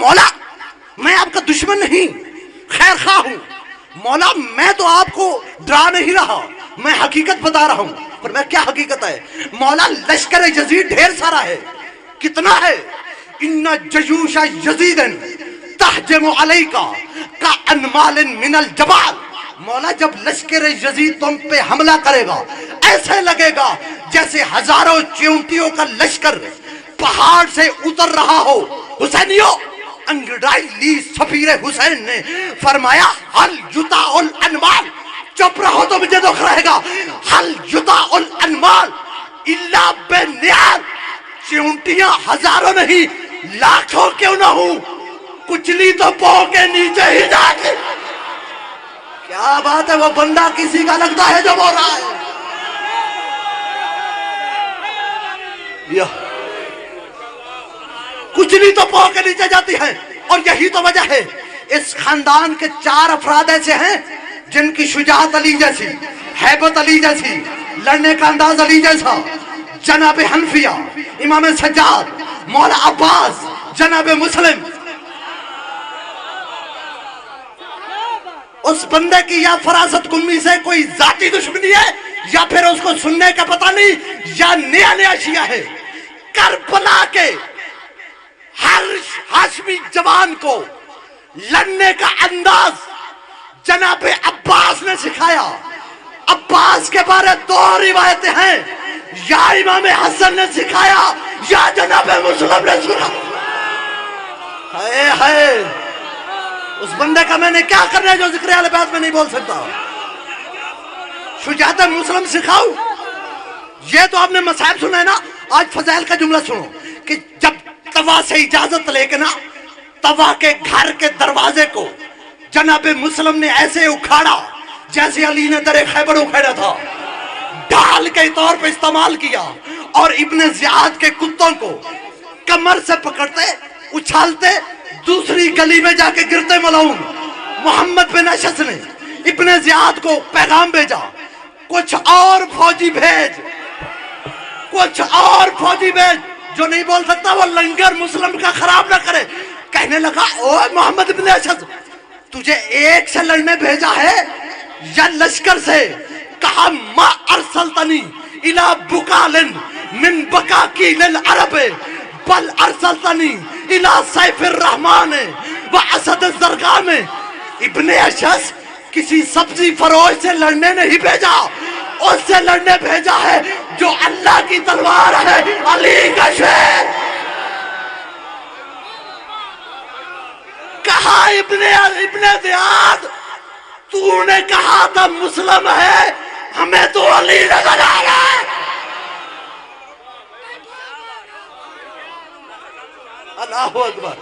مولا میں آپ کا دشمن نہیں، خیر خواہ ہوں، مولا میں تو آپ کو ڈرا نہیں رہا، میں حقیقت بتا رہا ہوں۔ پر میں کیا حقیقت ہے؟ مولا لشکر یزید ڈھیر سارا ہے، کتنا ہے؟ ان جیوش یزید تہجم علیکا کانمال من الجبال۔ مولا جب لشکر یزید تم پہ حملہ کرے گا ایسے لگے گا جیسے ہزاروں چیونٹیوں کا لشکر پہاڑ سے اتر رہا ہو۔ حسینیو، انگڑائی لی سفیر حسین نے فرمایا حل یطاع الانمال، چپ رہو تو مجھے دکھ رہے گا، حل یطاع الانمال الا بالنعال، چیونٹیاں ہزاروں نہیں لاکھوں کیوں نہ ہوں، کچلی تو پاؤں کے نیچے ہی جا کے۔ کیا بات ہے، وہ بندہ کسی کا لگتا ہے جو بول رہا ہے۔ کچلی تو پاؤں کے نیچے جاتی ہے، اور یہی تو وجہ ہے اس خاندان کے 4 افراد ایسے ہیں جن کی شجاعت علی جیسی، ہیبت علی جیسی، لڑنے کا انداز علی جیسا، جناب حنفیہ، امام سجاد، مولا عباس، جناب مسلم۔ اس بندے کی یا فراست کمی سے کوئی ذاتی دشمنی ہے یا پھر اس کو سننے کا پتہ نہیں یا نیا نیا شیعہ ہے۔ کربلا کے ہر ہاشمی جوان کو لڑنے کا انداز جناب عباس نے سکھایا۔ عباس کے بارے 2 روایتیں ہیں، یا امام حسن نے سکھایا یا جناب مسلم نے سنا۔ ہائے اس بندے کا میں نے کیا کرنا ہے جو ذکر اہل بیت میں نہیں بول سکتا؟ شجاعت مسلم سکھاؤ۔ یہ تو آپ نے مصائب سنا ہے نا، آج فضائل کا جملہ سنو کہ جب توا سے اجازت لے کے نا توا کے گھر کے دروازے کو جناب مسلم نے ایسے اکھاڑا جیسے علی نے در خیبر اکھاڑا تھا، ڈھال کے طور پہ استعمال کیا، اور ابن زیاد کے کتوں کو کمر سے پکڑتے اچھالتے دوسری گلی میں جا کے گرتے ملعون۔ محمد بن اشعث نے ابن زیاد کو پیغام بھیجا، کچھ اور فوجی بھیج، کچھ اور فوجی بھیج، جو نہیں بول سکتا وہ لنگر مسلم کا خراب نہ کرے۔ کہنے لگا او محمد بن اشعث، تجھے ایک سے لڑنے بھیجا ہے یا لشکر سے؟ کہا ما ارسلتنی الى بکال من بکاکیل العرب بل ارسلتنی الى سیف الرحمن و اسد الزرقان۔ ابن اشعث کسی سبزی فروش سے لڑنے نہیں بھیجا، اس سے لڑنے بھیجا ہے جو اللہ کی تلوار ہے، علی کا شیر۔ کہا ابن زیاد تو نے کہا تھا مسلم ہے، ہمیں تو علی نظر آ رہا ہے۔ اللہ اکبر۔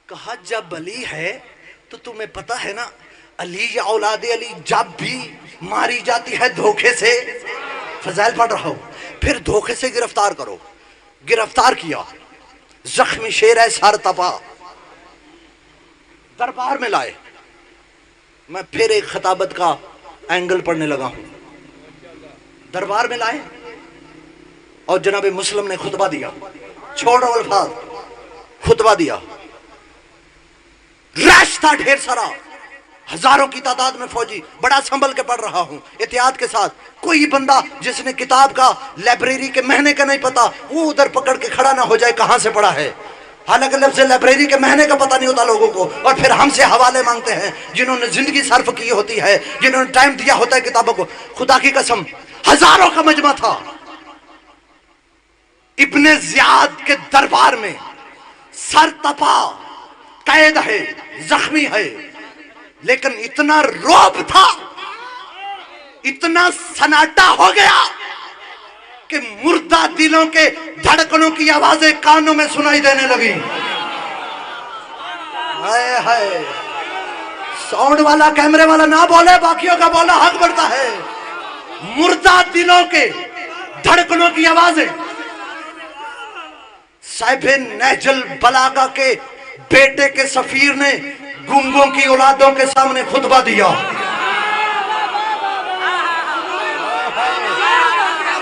کہا جب علی ہے تو تمہیں پتہ ہے نا علی یا اولاد علی جب بھی ماری جاتی ہے دھوکے سے، فضائل پڑھ رہا ہوں، پھر دھوکے سے گرفتار کرو۔ گرفتار کیا، زخمی شیر ہے، سر تپا، دربار میں لائے۔ میں پھر ایک خطابت کا اینگل پڑھنے لگا ہوں۔ دربار میں لائے اور جناب مسلم نے خطبہ دیا، چھوڑو الفاظ، خطبہ دیا۔ رش تھا ڈھیر سارا، ہزاروں کی تعداد میں فوجی، بڑا سنبھل کے پڑھ رہا ہوں احتیاط کے ساتھ۔ کوئی بندہ جس نے کتاب کا لائبریری کے مہینے کا نہیں پتا وہ ادھر پکڑ کے کھڑا نہ ہو جائے کہاں سے پڑھا ہے۔ حالانکہ لفظ لائبریری کے مہینے کا پتہ نہیں ہوتا لوگوں کو، اور پھر ہم سے حوالے مانگتے ہیں جنہوں نے زندگی صرف کی ہوتی ہے، جنہوں نے ٹائم دیا ہوتا ہے کتابوں کو۔ خدا کی قسم ہزاروں کا مجمع تھا۔ ابن زیاد کے دربار میں سر تپا، قید ہے، زخمی ہے، لیکن اتنا روب تھا، اتنا سناٹا ہو گیا کہ مردہ دلوں کے دھڑکنوں کی آوازیں کانوں میں سنائی دینے لگی۔ ہائے ہائے، ساؤنڈ والا کیمرے والا نہ بولے، باقیوں کا بولنا حق بڑھتا ہے۔ مردہ دلوں کے دھڑکنوں کی آوازیں۔ صاحب نہج البلاغہ کے بیٹے کے سفیر نے گنگوں کی اولادوں کے سامنے خطبہ دیا۔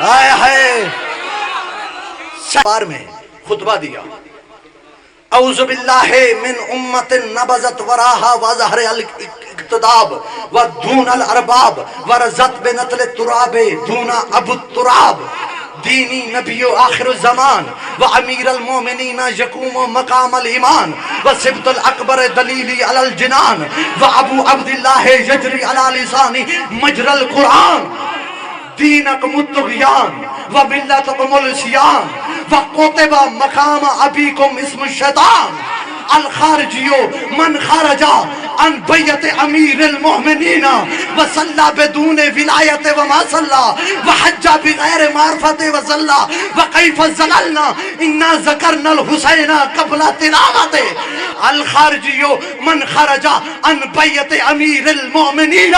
ہائے ہائے، بار میں خطبہ دیا، اعوذ باللہ من امت نبذت وراہا وظہر الاقتداب ودون الارباب ورزت بنتل التراب دون ابو التراب دینی نبی آخر الزمان وامیر المومنین یقوم مقام الایمان وسبت الاکبر دلیلی علی الجنان وابو عبداللہ یجری علی لسانی مجر القرآن دینکم الطغیان وملتکم العصیان وقتب مقام ابیکم اسم الشیطان الخارجیو من خرجا عن بیت امیر المؤمنین وصلى بدون ولایت وما صلى وحج بغیر معرفت وصلى وکیف زللنا انا ذکرنا الحسین قبل تلاوت الخارجیو من خرجا عن بیت امیر المؤمنین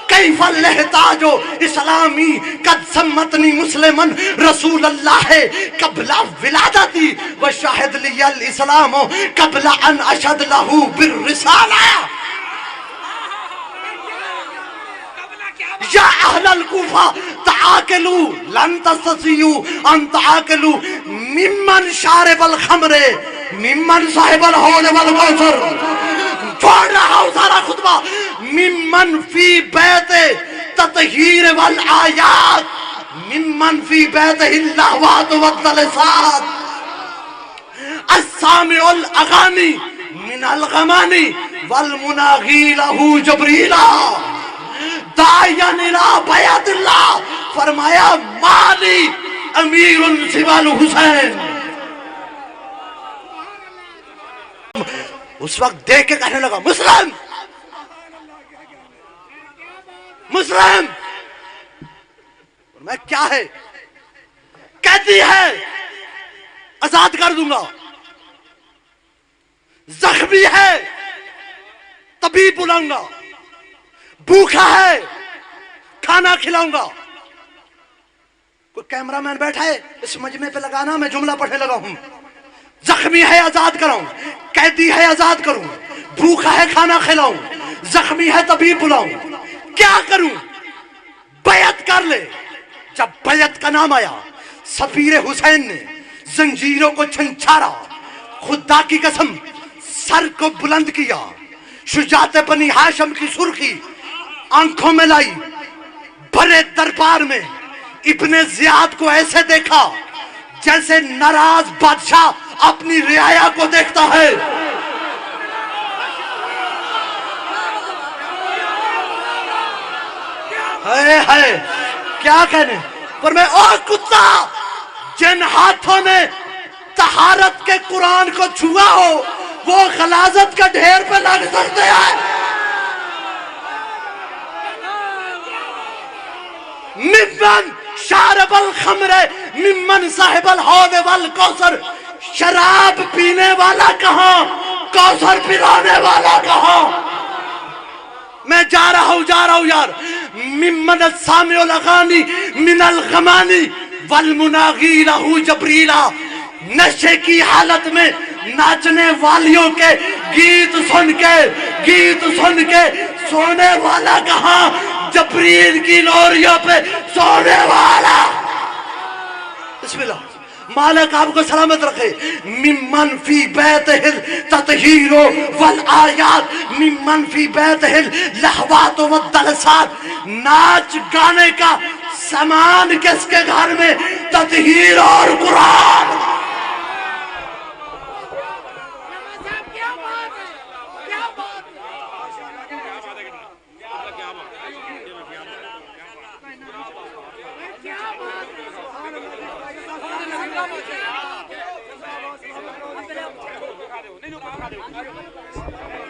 کیف اللہتاج اسلامی قد سمتنی مسلمن رسول اللہ قبل ولادتی وشاہد لی الاسلام قبل ان اشہد لہو بالرسالہ یا اہل الکوفہ تعاقلوا لن تستطيعوا ان تعاقلوا ممن شارب الخمر ممن صاحب الحوض والکوثر چھوڑ رہا ہوں سارا خطبہ ممن فی بیت تطہیر والآیات ممن فی بیت اللہوات والدلسات السامع الاغانی من الغمانی والمناغی لہو جبریلا دائین الہ بیت اللہ فرمایا مالی امیر سوال حسین اس وقت دیکھ کے کہنے لگا مسلم مسلم میں کیا ہے کہتی ہے آزاد کر دوں گا زخمی ہے طبیب بلاؤں گا بھوکا ہے کھانا کھلاؤں گا کوئی کیمرہ مین بیٹھا ہے اس مجمع پہ لگانا میں جملہ پڑھنے لگا ہوں زخمی ہے آزاد کراؤں قیدی ہے آزاد کروں بھوکا ہے کھانا کھلاؤں زخمی ہے طبیب بلاؤں کیا کروں بیعت کر لے جب بیعت کا نام آیا سفیر حسین نے زنجیروں کو چھنچھارا خدا کی قسم سر کو بلند کیا شجاعت بنی ہاشم کی سرخی آنکھوں میں لائی بڑے دربار میں ابن زیاد کو ایسے دیکھا جیسے ناراض بادشاہ اپنی رعایا کو دیکھتا ہے ہے کیا کہنے پر میں اور کتا جن ہاتھوں نے طہارت کے قرآن کو چھوا ہو وہ غلاظت کا ڈھیر پہ لگ سکتے ہیں ممن شارب الخمر ممن صاحب الحوض والکوثر شراب پینے والا کہاں کوثر پلانے والا کہاں میں جا رہا ہوں یار ممن السامع الاغانی من الغمانی والمناغی لہو جبریلا نشے کی حالت میں ناچنے والیوں کے گیت سن کے سونے والا کہاں جبریل کی لوریوں پہ سونے والا بسم اللہ مالک آپ کو سلامت رکھے ممن فی بیتہ التطہیر والآیات ممن فی بیتہ اللہوات والدلسات ناچ گانے کا سامان کس کے گھر میں تطہیر اور قرآن نہیں